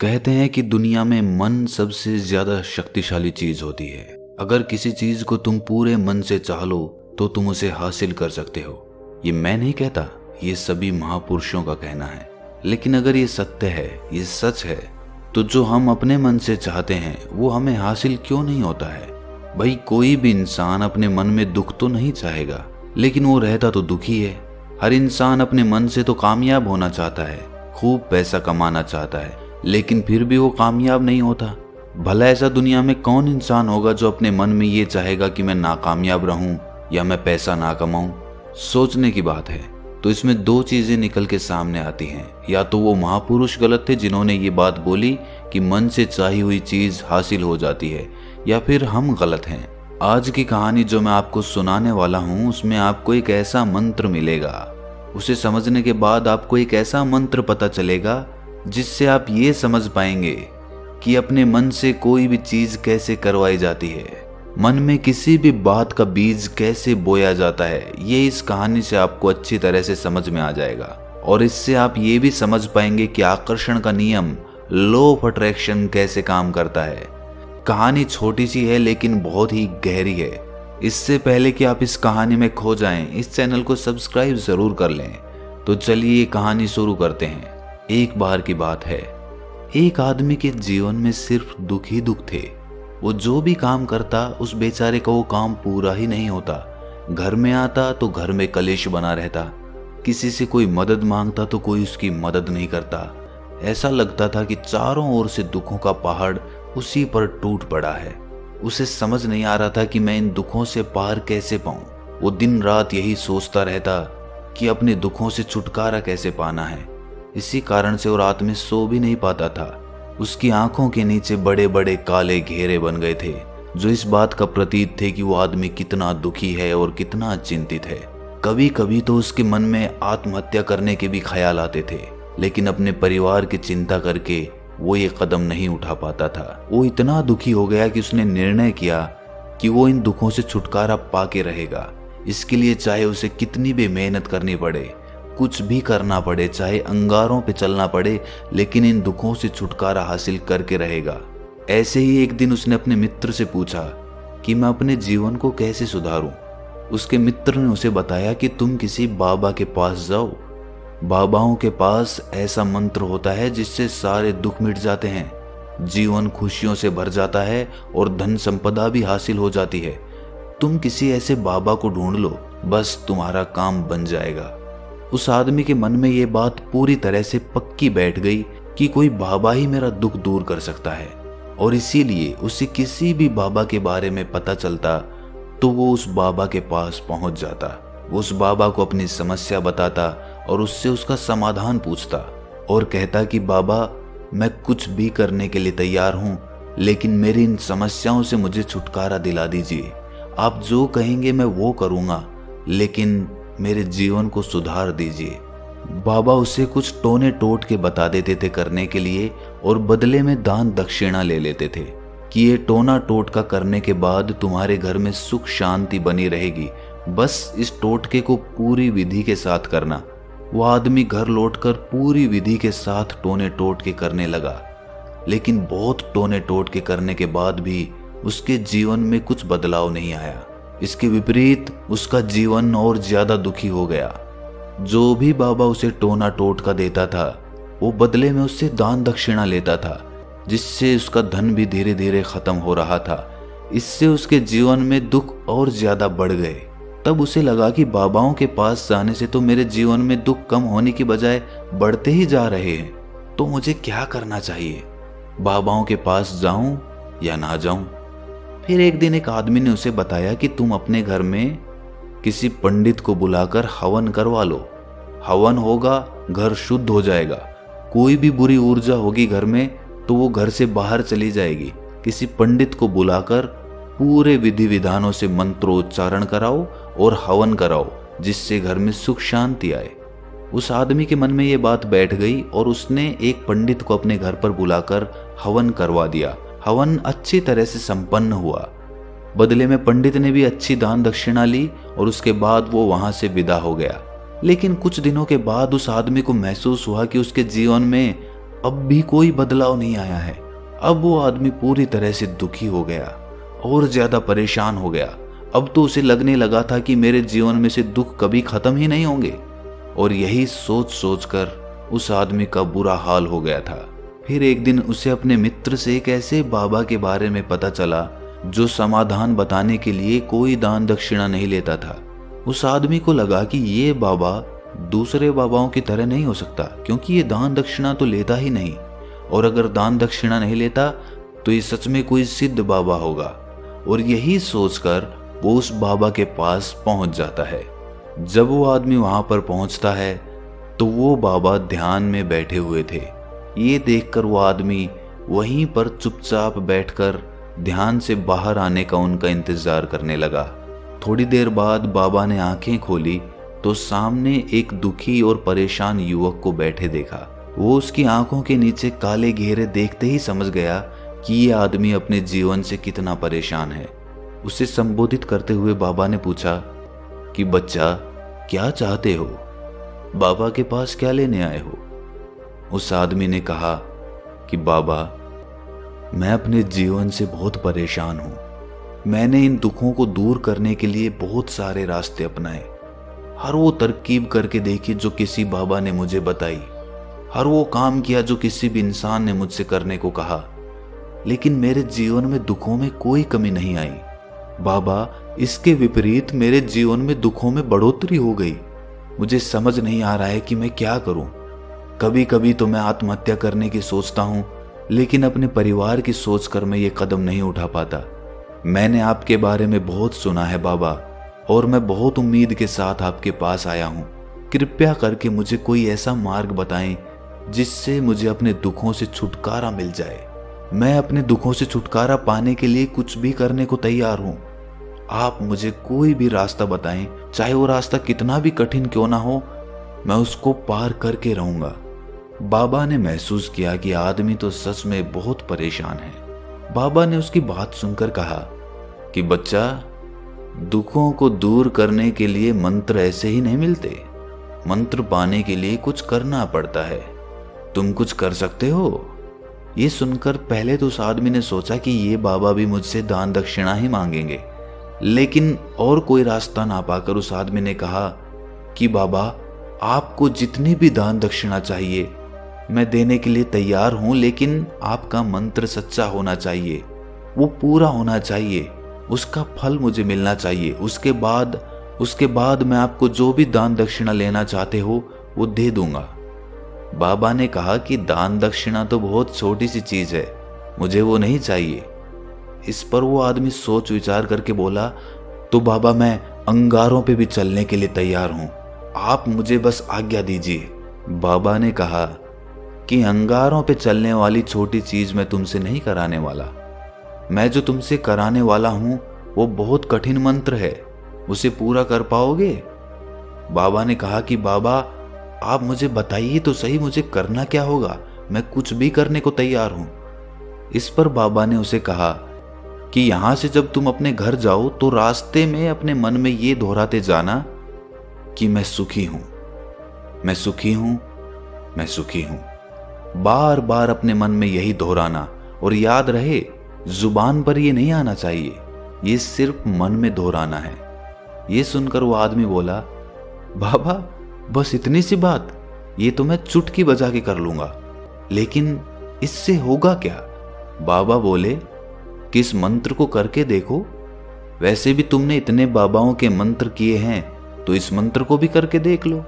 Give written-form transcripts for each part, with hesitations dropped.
कहते हैं कि दुनिया में मन सबसे ज्यादा शक्तिशाली चीज होती है। अगर किसी चीज को तुम पूरे मन से चाह लो तो तुम उसे हासिल कर सकते हो। ये मैं नहीं कहता, ये सभी महापुरुषों का कहना है। लेकिन अगर ये सत्य है, ये सच है, तो जो हम अपने मन से चाहते हैं वो हमें हासिल क्यों नहीं होता है? भाई, कोई भी इंसान अपने मन में दुख तो नहीं चाहेगा, लेकिन वो रहता तो दुखी है। हर इंसान अपने मन से तो कामयाब होना चाहता है, खूब पैसा कमाना चाहता है, लेकिन फिर भी वो कामयाब नहीं होता। भला ऐसा दुनिया में कौन इंसान होगा जो अपने मन में ये चाहेगा कि मैं नाकामयाब रहूं या मैं पैसा ना कमाऊं? सोचने की बात है। तो इसमें दो चीजें निकल के सामने आती हैं। या तो वो महापुरुष गलत थे जिन्होंने ये बात बोली कि मन से चाही हुई चीज हासिल हो जाती है, या फिर हम गलत हैं। आज की कहानी जो मैं आपको सुनाने वाला हूँ उसमें आपको एक ऐसा मंत्र मिलेगा। उसे समझने के बाद आपको एक ऐसा मंत्र पता चलेगा जिससे आप ये समझ पाएंगे कि अपने मन से कोई भी चीज कैसे करवाई जाती है, मन में किसी भी बात का बीज कैसे बोया जाता है। ये इस कहानी से आपको अच्छी तरह से समझ में आ जाएगा। और इससे आप ये भी समझ पाएंगे कि आकर्षण का नियम, लॉ ऑफ अट्रैक्शन कैसे काम करता है। कहानी छोटी सी है लेकिन बहुत ही गहरी है। इससे पहले कि आप इस कहानी में खो जाएं, इस चैनल को सब्सक्राइब जरूर कर लें। तो चलिए कहानी शुरू करते हैं। एक बार की बात है, एक आदमी के जीवन में सिर्फ दुख ही दुख थे। वो जो भी काम करता उस बेचारे का वो काम पूरा ही नहीं होता। घर में आता तो घर में कलेश बना रहता, किसी से कोई मदद मांगता तो कोई उसकी मदद नहीं करता। ऐसा लगता था कि चारों ओर से दुखों का पहाड़ उसी पर टूट पड़ा है। उसे समझ नहीं आ रहा था कि मैं इन दुखों से पार कैसे पाऊं। वो दिन रात यही सोचता रहता कि अपने दुखों से छुटकारा कैसे पाना है। इसी कारण से वो रात में सो भी नहीं पाता था। उसकी आंखों के नीचे बड़े बड़े काले घेरे बन गए थे, जो इस बात का प्रतीक थे कि वो आदमी कितना दुखी है और कितना चिंतित है। कभी कभी तो उसके मन में आत्महत्या करने के भी ख्याल आते थे, लेकिन अपने परिवार की चिंता करके वो ये कदम नहीं उठा पाता था। वो इतना दुखी हो गया कि उसने निर्णय किया कि वो इन दुखों से छुटकारा पाके रहेगा। इसके लिए चाहे उसे कितनी भी मेहनत करनी पड़े, कुछ भी करना पड़े, चाहे अंगारों पे चलना पड़े, लेकिन इन दुखों से छुटकारा हासिल करके रहेगा। ऐसे ही एक दिन उसने अपने मित्र से पूछा कि मैं अपने जीवन को कैसे सुधारूं। उसके मित्र ने उसे बताया कि तुम किसी बाबा के पास जाओ। बाबाओं के पास ऐसा मंत्र होता है जिससे सारे दुख मिट जाते हैं, जीवन खुशियों से भर जाता है और धन संपदा भी हासिल हो जाती है। तुम किसी ऐसे बाबा को ढूंढ लो, बस तुम्हारा काम बन जाएगा। उस आदमी के मन में ये बात पूरी तरह से पक्की बैठ गई कि कोई बाबा ही मेरा दुख दूर कर सकता है, और इसीलिए उसे किसी भी बाबा के बारे में पता चलता तो वो उस बाबा के पास पहुंच जाता। वो उस बाबा को अपनी समस्या बताता और उससे उसका समाधान पूछता और कहता कि बाबा, मैं कुछ भी करने के लिए तैयार हूं, लेकिन मेरी इन समस्याओं से मुझे छुटकारा दिला दीजिए। आप जो कहेंगे मैं वो करूंगा, लेकिन मेरे जीवन को सुधार दीजिए। बाबा उसे कुछ टोने टोट के बता देते थे करने के लिए, और बदले में दान दक्षिणा ले लेते थे कि ये टोना टोटका करने के बाद तुम्हारे घर में सुख शांति बनी रहेगी, बस इस टोटके को पूरी विधि के साथ करना। वो आदमी घर लौटकर पूरी विधि के साथ टोने टोटके करने लगा, लेकिन बहुत टोने टोटके करने के बाद भी उसके जीवन में कुछ बदलाव नहीं आया। इसके विपरीत उसका जीवन और ज्यादा दुखी हो गया। जो भी बाबा उसे टोना टोटका देता था वो बदले में उससे दान दक्षिणा लेता था, जिससे उसका धन भी धीरे धीरे खत्म हो रहा था। इससे उसके जीवन में दुख और ज्यादा बढ़ गए। तब उसे लगा कि बाबाओं के पास जाने से तो मेरे जीवन में दुख कम होने की बजाय बढ़ते ही जा रहे हैं, तो मुझे क्या करना चाहिए? बाबाओं के पास जाऊं या ना जाऊं? फिर एक दिन एक आदमी ने उसे बताया कि तुम अपने घर में किसी पंडित को बुलाकर हवन करवा लो। हवन होगा, घर शुद्ध हो जाएगा। कोई भी बुरी ऊर्जा होगी घर में तो वो घर से बाहर चली जाएगी। किसी पंडित को बुलाकर पूरे विधि विधानों से मंत्रोच्चारण कराओ और हवन कराओ, जिससे घर में सुख शांति आए। उस आदमी के मन में ये बात बैठ गई और उसने एक पंडित को अपने घर पर बुलाकर हवन करवा दिया। हवन अच्छी तरह से संपन्न हुआ। बदले में पंडित ने भी अच्छी दान दक्षिणा ली और उसके बाद वो वहां से विदा हो गया। लेकिन कुछ दिनों के बाद उस आदमी को महसूस हुआ कि उसके जीवन में अब भी कोई बदलाव नहीं आया है। अब वो आदमी पूरी तरह से दुखी हो गया और ज्यादा परेशान हो गया। अब तो उसे लगने लगा था कि मेरे जीवन में से दुख कभी खत्म ही नहीं होंगे। और यही सोच सोच कर उस आदमी का बुरा हाल हो गया था। फिर एक दिन उसे अपने मित्र से एक ऐसे बाबा के बारे में पता चला जो समाधान बताने के लिए कोई दान दक्षिणा नहीं लेता था। उस आदमी को लगा कि ये बाबा दूसरे बाबाओं की तरह नहीं हो सकता, क्योंकि ये दान दक्षिणा तो लेता ही नहीं, और अगर दान दक्षिणा नहीं लेता तो ये सच में कोई सिद्ध बाबा होगा। और यही सोचकर वो उस बाबा के पास पहुंच जाता है। जब वो आदमी वहां पर पहुंचता है तो वो बाबा ध्यान में बैठे हुए थे। ये देखकर वो आदमी वहीं पर चुपचाप बैठकर ध्यान से बाहर आने का उनका इंतजार करने लगा। थोड़ी देर बाद बाबा ने आंखें खोली तो सामने एक दुखी और परेशान युवक को बैठे देखा। वो उसकी आंखों के नीचे काले घेरे देखते ही समझ गया कि ये आदमी अपने जीवन से कितना परेशान है। उसे संबोधित करते हुए बाबा ने पूछा कि बच्चा, क्या चाहते हो? बाबा के पास क्या लेने आए हो? उस आदमी ने कहा कि बाबा, मैं अपने जीवन से बहुत परेशान हूं। मैंने इन दुखों को दूर करने के लिए बहुत सारे रास्ते अपनाए, हर वो तरकीब करके देखी जो किसी बाबा ने मुझे बताई, हर वो काम किया जो किसी भी इंसान ने मुझसे करने को कहा, लेकिन मेरे जीवन में दुखों में कोई कमी नहीं आई। बाबा, इसके विपरीत मेरे जीवन में दुखों में बढ़ोतरी हो गई। मुझे समझ नहीं आ रहा है कि मैं क्या करूं। कभी कभी तो मैं आत्महत्या करने की सोचता हूं, लेकिन अपने परिवार की सोचकर मैं ये कदम नहीं उठा पाता। मैंने आपके बारे में बहुत सुना है बाबा, और मैं बहुत उम्मीद के साथ आपके पास आया हूं। कृपया करके मुझे कोई ऐसा मार्ग बताएं जिससे मुझे अपने दुखों से छुटकारा मिल जाए। मैं अपने दुखों से छुटकारा पाने के लिए कुछ भी करने को तैयार हूं। आप मुझे कोई भी रास्ता बताएं, चाहे वो रास्ता कितना भी कठिन क्यों ना हो, मैं उसको पार करके रहूंगा। बाबा ने महसूस किया कि आदमी तो सच में बहुत परेशान है। बाबा ने उसकी बात सुनकर कहा कि बच्चा, दुखों को दूर करने के लिए मंत्र ऐसे ही नहीं मिलते। मंत्र पाने के लिए कुछ करना पड़ता है। तुम कुछ कर सकते हो? ये सुनकर पहले तो उस आदमी ने सोचा कि ये बाबा भी मुझसे दान दक्षिणा ही मांगेंगे, लेकिन और कोई रास्ता ना पाकर उस आदमी ने कहा कि बाबा, आपको जितनी भी दान दक्षिणा चाहिए मैं देने के लिए तैयार हूं, लेकिन आपका मंत्र सच्चा होना चाहिए, वो पूरा होना चाहिए, उसका फल मुझे मिलना चाहिए। उसके बाद मैं आपको जो भी दान दक्षिणा लेना चाहते हो वो दे दूंगा। बाबा ने कहा कि दान दक्षिणा तो बहुत छोटी सी चीज है, मुझे वो नहीं चाहिए। इस पर वो आदमी सोच विचार करके बोला, तो बाबा, मैं अंगारों पे भी चलने के लिए तैयार हूं, आप मुझे बस आज्ञा दीजिए। बाबा ने कहा कि अंगारों पे चलने वाली छोटी चीज मैं तुमसे नहीं कराने वाला। मैं जो तुमसे कराने वाला हूं वो बहुत कठिन मंत्र है, उसे पूरा कर पाओगे? बाबा ने कहा कि बाबा, आप मुझे बताइए तो सही, मुझे करना क्या होगा, मैं कुछ भी करने को तैयार हूं। इस पर बाबा ने उसे कहा कि यहां से जब तुम अपने घर जाओ तो रास्ते में अपने मन में ये दोहराते जाना कि मैं सुखी हूं, मैं सुखी हूं, मैं सुखी हूं। बार बार अपने मन में यही दोहराना, और याद रहे, जुबान पर ये नहीं आना चाहिए, ये सिर्फ मन में दोहराना है। ये सुनकर वो आदमी बोला, बाबा, बस इतनी सी बात, ये तो मैं चुटकी बजा के कर लूंगा, लेकिन इससे होगा क्या? बाबा बोले कि इस मंत्र को करके देखो, वैसे भी तुमने इतने बाबाओं के मंत्र किए हैं, तो इस मंत्र को भी करके देख लो।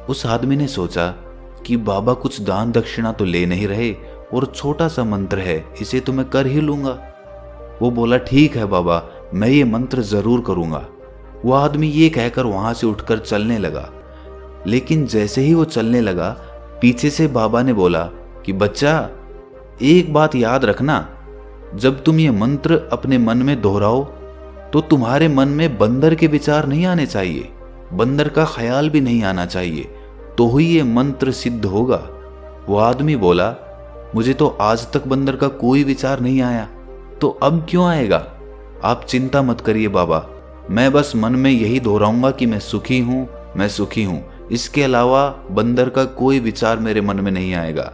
उस आदमी ने सोचा कि बाबा कुछ दान दक्षिणा तो ले नहीं रहे, और छोटा सा मंत्र है, इसे तो मैं कर ही लूंगा। वो बोला, ठीक है बाबा, मैं ये मंत्र जरूर करूंगा। वो आदमी ये कहकर वहां से उठकर चलने लगा, लेकिन जैसे ही वो चलने लगा, पीछे से बाबा ने बोला कि बच्चा, एक बात याद रखना, जब तुम ये मंत्र अपने मन में दोहराओ तो तुम्हारे मन में बंदर के विचार नहीं आने चाहिए, बंदर का ख्याल भी नहीं आना चाहिए, तो ही ये मंत्र सिद्ध होगा। वो आदमी बोला, मुझे तो आज तक बंदर का कोई विचार नहीं आया, तो अब क्यों आएगा? आप चिंता मत करिए बाबा, मैं बस मन में यही दोहराऊंगा कि मैं सुखी हूं, मैं सुखी हूं। इसके अलावा बंदर का कोई विचार मेरे मन में नहीं आएगा।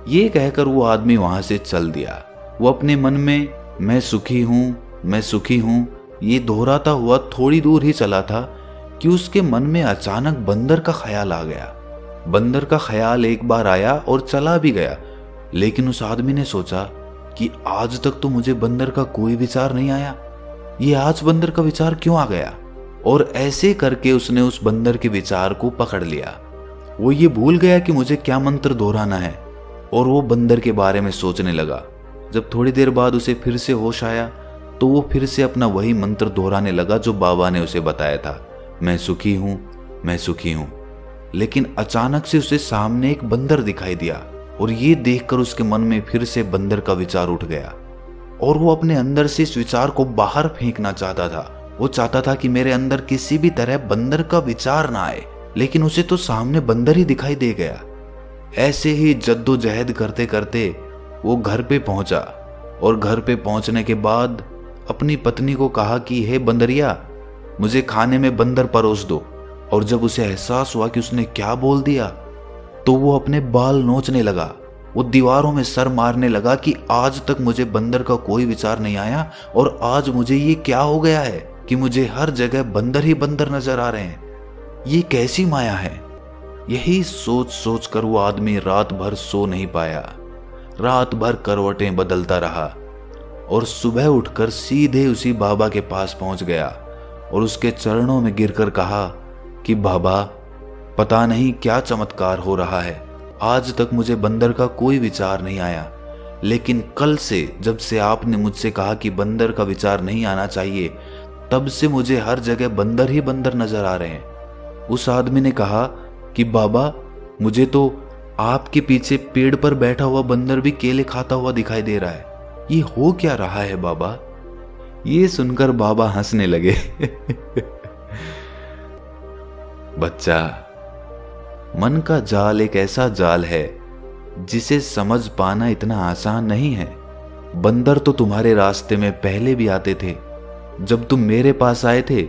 ये कहकर वो आदमी वहां से चल दिया। वो अपने मन में मैं सुखी हूं, मैं सुखी हूं ये दोहराता हुआ थोड़ी दूर ही चला था कि उसके मन में अचानक बंदर का ख्याल आ गया। बंदर का ख्याल एक बार आया और चला भी गया, लेकिन उस आदमी ने सोचा कि आज तक तो मुझे बंदर का कोई विचार नहीं आया, ये आज बंदर का विचार क्यों आ गया। और ऐसे करके उसने उस बंदर के विचार को पकड़ लिया। वो ये भूल गया कि मुझे क्या मंत्र दोहराना है और वो बंदर के बारे में सोचने लगा। जब थोड़ी देर बाद उसे फिर से होश आया तो वो फिर से अपना वही मंत्र दोहराने लगा जो बाबा ने उसे बताया था, मैं सुखी हूं, मैं सुखी हूं। लेकिन अचानक से उसे सामने एक बंदर दिखाई दिया और ये देखकर उसके मन में फिर से बंदर का विचार उठ गया और वो अपने अंदर से इस विचार को बाहर फेंकना चाहता था। वो चाहता था कि मेरे अंदर किसी भी तरह बंदर का विचार ना आए, लेकिन उसे तो सामने बंदर ही दिखाई दे गया। ऐसे ही जद्दोजहद करते करते वो घर पे पहुंचा और घर पे पहुंचने के बाद अपनी पत्नी को कहा कि हे बंदरिया, मुझे खाने में बंदर परोस दो। और जब उसे एहसास हुआ कि उसने क्या बोल दिया तो वो अपने बाल नोचने लगा। वो दीवारों में सर मारने लगा कि आज तक मुझे बंदर का कोई विचार नहीं आया और आज मुझे ये क्या हो गया है कि मुझे हर जगह बंदर ही बंदर नजर आ रहे हैं, ये कैसी माया है। यही सोच सोच कर वो आदमी रात भर सो नहीं पाया। रात भर करवटें बदलता रहा और सुबह उठकर सीधे उसी बाबा के पास पहुंच गया और उसके चरणों में गिरकर कहा कि बाबा, पता नहीं क्या चमत्कार हो रहा है, आज तक मुझे बंदर का कोई विचार नहीं आया, लेकिन कल से जब से आपने मुझसे कहा कि बंदर का विचार नहीं आना चाहिए, तब से मुझे हर जगह बंदर ही बंदर नजर आ रहे हैं। उस आदमी ने कहा कि बाबा, मुझे तो आपके पीछे पेड़ पर बैठा हुआ बंदर भी केले खाता हुआ दिखाई दे रहा है, ये हो क्या रहा है बाबा। ये सुनकर बाबा हंसने लगे। बच्चा, मन का जाल एक ऐसा जाल है जिसे समझ पाना इतना आसान नहीं है। बंदर तो तुम्हारे रास्ते में पहले भी आते थे। जब तुम मेरे पास आए थे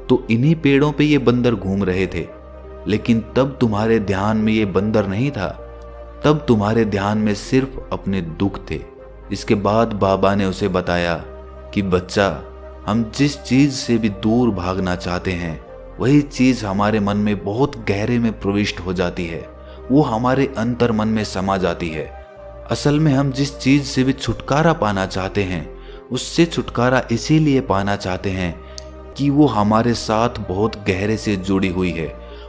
तो इन्हीं पेड़ों पे ये बंदर घूम रहे थे, लेकिन तब तुम्हारे ध्यान में ये बंदर नहीं था, तब तुम्हारे ध्यान में सिर्फ अपने दुख थे। इसके बाद बाबा ने उसे बताया कि बच्चा, हम जिस चीज से भी दूर भागना चाहते हैं वही चीज हमारे मन में बहुत गहरे में प्रविष्ट हो जाती है, वो हमारे अंतर मन में समा जाती है। असल में हम जिस चीज से भी छुटकारा पाना चाहते हैं उससे छुटकारा इसीलिए पाना चाहते हैं कि वो हमारे साथ बहुत गहरे से जुड़ी हुई है,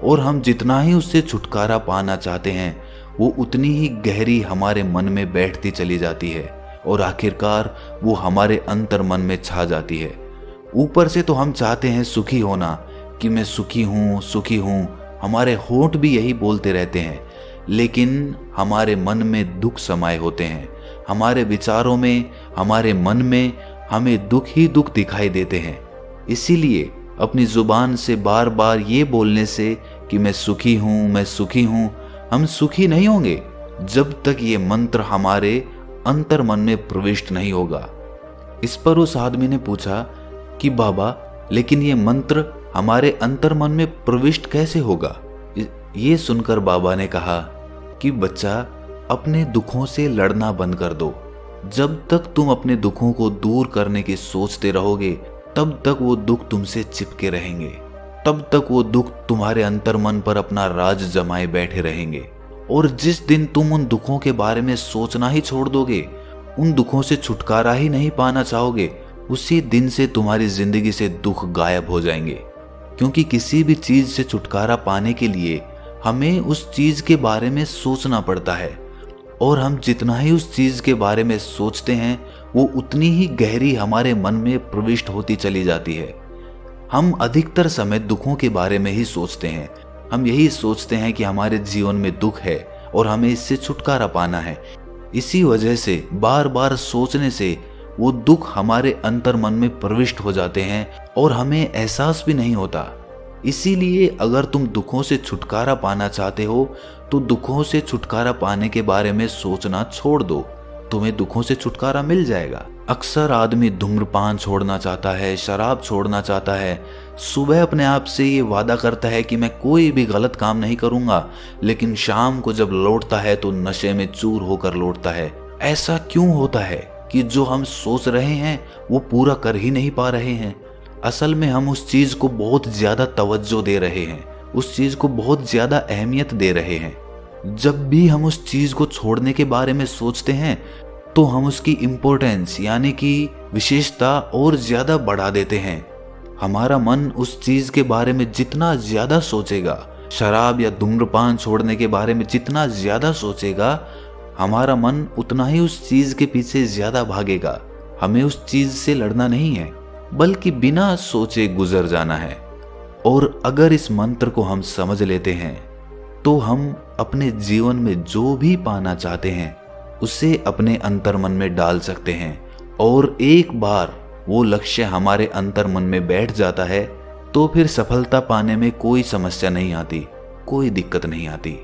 और हम जितना ही उससे छुटकारा पाना चाहते हैं वो उतनी ही गहरी हमारे मन में बैठती चली जाती है और आखिरकार वो हमारे अंतर मन में छा जाती है। ऊपर से तो हम चाहते हैं सुखी होना कि मैं सुखी हूँ, सुखी हूँ, हमारे होंठ भी यही बोलते रहते हैं, लेकिन हमारे मन में दुख समाये होते हैं। हमारे विचारों में, हमारे मन में हमें दुख ही दुख दिखाई देते हैं। इसीलिए अपनी जुबान से बार बार ये बोलने से कि मैं सुखी हूँ, मैं सुखी हूँ, हम सुखी नहीं होंगे जब तक ये मंत्र हमारे अंतर मन में प्रविष्ट नहीं होगा। इस पर उस आदमी ने पूछा कि बाबा, लेकिन ये मंत्र हमारे अंतर मन में प्रविष्ट कैसे होगा। ये सुनकर बाबा ने कहा कि बच्चा, अपने दुखों से लड़ना बंद कर दो। जब तक तुम अपने दुखों को दूर करने की सोचते रहोगे तब तक वो दुख तुमसे चिपके रहेंगे, तब तक वो दुख तुम्हारे अंतर मन पर अपना राज जमाए बैठे रहेंगे। और जिस दिन तुम उन दुखों के बारे में सोचना ही छोड़ दोगे, उन दुखों से छुटकारा ही नहीं पाना चाहोगे, उसी दिन से तुम्हारी जिंदगी से दुख गायब हो जाएंगे। क्योंकि किसी भी चीज से छुटकारा पाने के लिए हमें उस चीज के बारे में सोचना पड़ता है, और हम जितना ही उस चीज के बारे में सोचते हैं वो उतनी ही गहरी हमारे मन में प्रविष्ट होती चली जाती है। हम अधिकतर समय दुखों के बारे में ही सोचते हैं। हम यही सोचते हैं कि हमारे जीवन में दुख है और हमें इससे छुटकारा पाना है। इसी वजह से बार बार सोचने से वो दुख हमारे अंतर मन में प्रविष्ट हो जाते हैं और हमें एहसास भी नहीं होता। इसीलिए अगर तुम दुखों से छुटकारा पाना चाहते हो तो दुखों से छुटकारा पाने के बारे में सोचना छोड़ दो, तुम्हें दुखों से छुटकारा मिल जाएगा। अक्सर आदमी धूम्रपान छोड़ना चाहता है, शराब छोड़ना चाहता है, सुबह अपने आप से ये वादा करता है कि मैं कोई भी गलत काम नहीं करूंगा, लेकिन शाम को जब लौटता है तो नशे में चूर होकर लौटता है। ऐसा क्यों होता है कि जो हम सोच रहे हैं वो पूरा कर ही नहीं पा रहे हैं? असल में हम उस चीज को बहुत ज्यादा तवज्जो दे रहे हैं, उस चीज को बहुत ज्यादा अहमियत दे रहे हैं। जब भी हम उस चीज को छोड़ने के बारे में सोचते हैं तो हम उसकी इम्पोर्टेंस यानी कि विशेषता और ज्यादा बढ़ा देते हैं। हमारा मन उस चीज के बारे में जितना ज्यादा सोचेगा, शराब या धूम्रपान छोड़ने के बारे में जितना ज्यादा सोचेगा, हमारा मन उतना ही उस चीज के पीछे ज्यादा भागेगा। हमें उस चीज से लड़ना नहीं है, बल्कि बिना सोचे गुजर जाना है। और अगर इस मंत्र को हम समझ लेते हैं तो हम अपने जीवन में जो भी पाना चाहते हैं उसे अपने अंतर्मन में डाल सकते हैं। और एक बार वो लक्ष्य हमारे अंतर्मन में बैठ जाता है तो फिर सफलता पाने में कोई समस्या नहीं आती, कोई दिक्कत नहीं आती।